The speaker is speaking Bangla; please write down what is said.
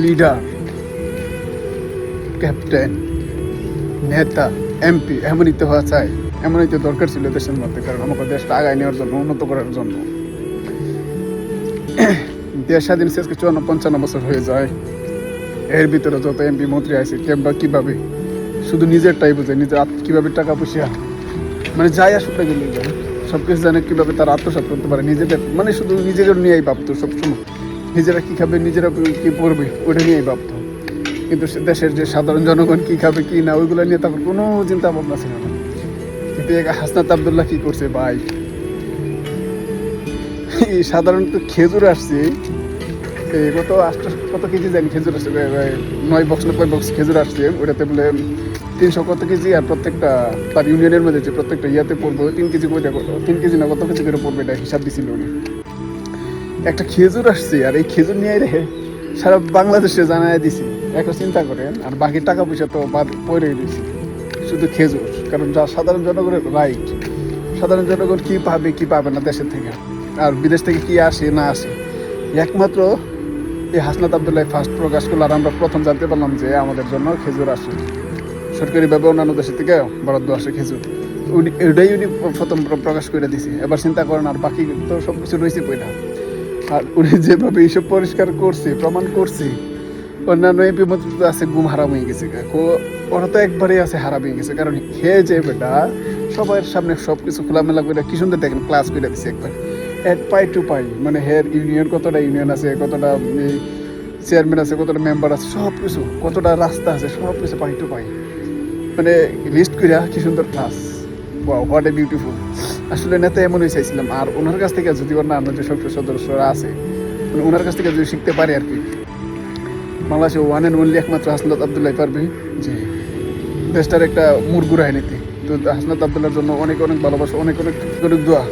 লিডার, ক্যাপ্টেন, নেতা, এমপি এমনই তো হওয়া চাই, এমনই তো দরকার ছিল দেশের মধ্যে। কারণ আমাকে দেশটা আগায় নেওয়ার জন্য, উন্নত করার জন্য। দেশ স্বাধীন শেষকে 54-55 বছর হয়ে যায়। এর ভিতরে যত এমপি মন্ত্রী আছে কিভাবে শুধু নিজেরটাই বোঝে, নিজের কীভাবে টাকা পয়সা মানে যাই আসুক না গেলে যায়, সব কিছু জানে কীভাবে তারা আত্মসাৎ করতে পারে নিজেদের, মানে শুধু নিজেদের নিয়েই ভাবতো সবসময়। নিজেরা কী খাবে, নিজেরা কী পড়বে, ওটা নিয়েই ভাবতো। কিন্তু দেশের যে সাধারণ জনগণ কী খাবে কী না, ওইগুলো নিয়ে তখন কোনো চিন্তা ভাবনা ছিল না। কিন্তু হাসনাত আবদুল্লাহ কী করছে ভাই, সাধারণত খেজুর আসছে কত কেজি জানি খেজুর আসছে, 9 বক্স খেজুর আসছে। ওটাতে বলে 300 কত কেজি, আর প্রত্যেকটা তার ইউনিয়নের মধ্যে যে প্রত্যেকটা ইয়াতে পড়বে 3 কেজি করে, 3 কেজি না কত কেজি করে পড়বে, এটা হিসাব দিছিল উনি। একটা খেজুর আসছে, আর এই খেজুর নিয়ে রেখে সারা বাংলাদেশে জানাই দিছি। এখন চিন্তা করেন, আর বাকি টাকা পয়সা তো বাদ পড়ে দিয়েছি, শুধু খেজুর। কারণ যা সাধারণ জনগণের রাইট, সাধারণ জনগণ কী পাবে কী পাবে না দেশের থেকে, আর বিদেশ থেকে কী আসে না আসে, একমাত্র এই হাসনাত আবদুল্লাহ ফার্স্ট প্রকাশ করলো। আর আমরা প্রথম জানতে পারলাম যে আমাদের জন্য খেজুর আসে সরকারিভাবে, অন্যান্য দেশের থেকে বরাদ্দ আসে খেজুর। এটাই উনি প্রথম প্রকাশ করে দিছে। এবার চিন্তা করেন, আর বাকি তো সব কিছু রয়েছে বইটা। আর উনি যেভাবে এইসব পরিষ্কার করছে, প্রমাণ করছে, অন্যান্য এমপি মন্ত্রী তো আছে গুম হারাম হয়ে গেছে, ওরা তো একবারেই আছে হারাম হয়ে গেছে। কারণ হে যে বেটা সবার সামনে সব কিছু খোলামেলা করে কি সুন্দর দেখেন ক্লাস করে দিছে একবার, এট পাই টু পাই। মানে হের ইউনিয়ন, কতটা ইউনিয়ন আছে, কতটা চেয়ারম্যান আছে, কতটা মেম্বার আছে, সব কিছু, কতটা রাস্তা আছে, সব কিছু পাই টু পাই মানে লিস্ট করে কি সুন্দর ক্লাস। What a beautiful. আসলে নেতা এমনই চাইছিলাম। আর ওনার কাছ থেকে যদি অন্যান্য যে সংসদ সদস্যরা আছে, মানে ওনার কাছ থেকে যদি শিখতে পারে আর কি, বাংলাদেশে ওয়ান অ্যান্ড অনলি একমাত্র হাসনাত আবদুল্লাহ পারবে যে দেশটার একটা মুড় ঘুরায় নিতে। তো হাসনাত আবদুল্লাহর জন্য অনেক অনেক ভালোবাসা, অনেক অনেক দোয়া।